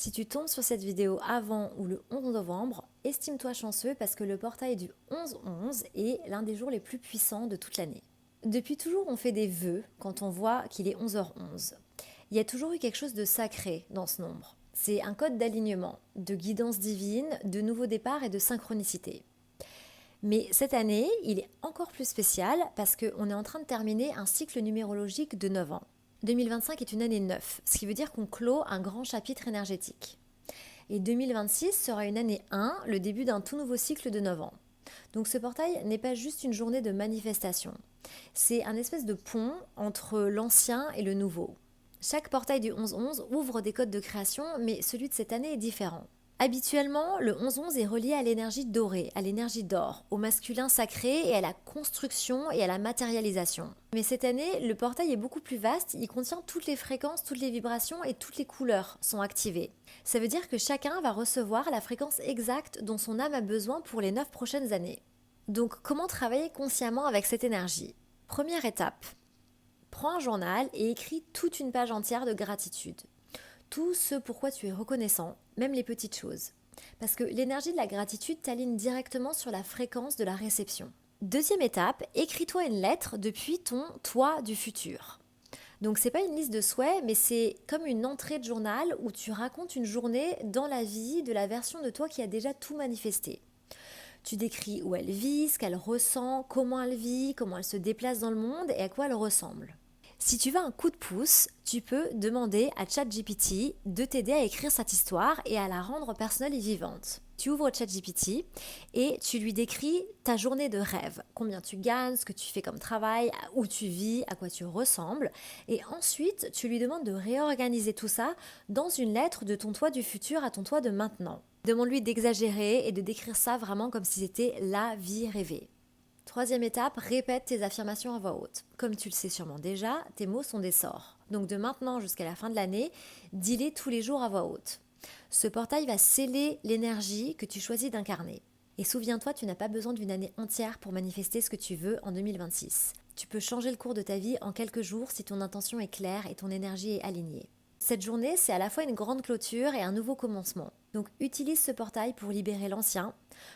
Si tu tombes sur cette vidéo avant ou le 11 novembre, estime-toi chanceux parce que le portail du 11-11 est l'un des jours les plus puissants de toute l'année. Depuis toujours, on fait des vœux quand on voit qu'il est 11h11. Il y a toujours eu quelque chose de sacré dans ce nombre. C'est un code d'alignement, de guidance divine, de nouveau départ et de synchronicité. Mais cette année, il est encore plus spécial parce qu'on est en train de terminer un cycle numérologique de 9 ans. 2025 est une année 9, ce qui veut dire qu'on clôt un grand chapitre énergétique. Et 2026 sera une année 1, le début d'un tout nouveau cycle de 9 ans. Donc ce portail n'est pas juste une journée de manifestation, c'est un espèce de pont entre l'ancien et le nouveau. Chaque portail du 11-11 ouvre des codes de création, mais celui de cette année est différent. Habituellement, le 11-11 est relié à l'énergie dorée, à l'énergie d'or, au masculin sacré et à la construction et à la matérialisation. Mais cette année, le portail est beaucoup plus vaste, il contient toutes les fréquences, toutes les vibrations et toutes les couleurs sont activées. Ça veut dire que chacun va recevoir la fréquence exacte dont son âme a besoin pour les 9 prochaines années. Donc comment travailler consciemment avec cette énergie ? Première étape, prends un journal et écris toute une page entière de gratitude. Tout ce pourquoi tu es reconnaissant, même les petites choses. Parce que l'énergie de la gratitude t'aligne directement sur la fréquence de la réception. Deuxième étape, écris-toi une lettre depuis ton toi du futur. Donc c'est pas une liste de souhaits, mais c'est comme une entrée de journal où tu racontes une journée dans la vie de la version de toi qui a déjà tout manifesté. Tu décris où elle vit, ce qu'elle ressent, comment elle vit, comment elle se déplace dans le monde et à quoi elle ressemble. Si tu veux un coup de pouce, tu peux demander à ChatGPT de t'aider à écrire cette histoire et à la rendre personnelle et vivante. Tu ouvres ChatGPT et tu lui décris ta journée de rêve, combien tu gagnes, ce que tu fais comme travail, où tu vis, à quoi tu ressembles. Et ensuite, tu lui demandes de réorganiser tout ça dans une lettre de ton toi du futur à ton toi de maintenant. Demande-lui d'exagérer et de décrire ça vraiment comme si c'était la vie rêvée. Troisième étape, répète tes affirmations à voix haute. Comme tu le sais sûrement déjà, tes mots sont des sorts. Donc de maintenant jusqu'à la fin de l'année, dis-les tous les jours à voix haute. Ce portail va sceller l'énergie que tu choisis d'incarner. Et souviens-toi, tu n'as pas besoin d'une année entière pour manifester ce que tu veux en 2026. Tu peux changer le cours de ta vie en quelques jours si ton intention est claire et ton énergie est alignée. Cette journée, c'est à la fois une grande clôture et un nouveau commencement. Donc utilise ce portail pour libérer l'ancien,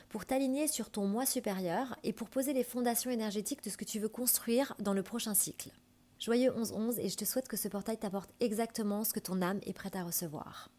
pour t'aligner sur ton moi supérieur et pour poser les fondations énergétiques de ce que tu veux construire dans le prochain cycle. Joyeux 11-11 et je te souhaite que ce portail t'apporte exactement ce que ton âme est prête à recevoir.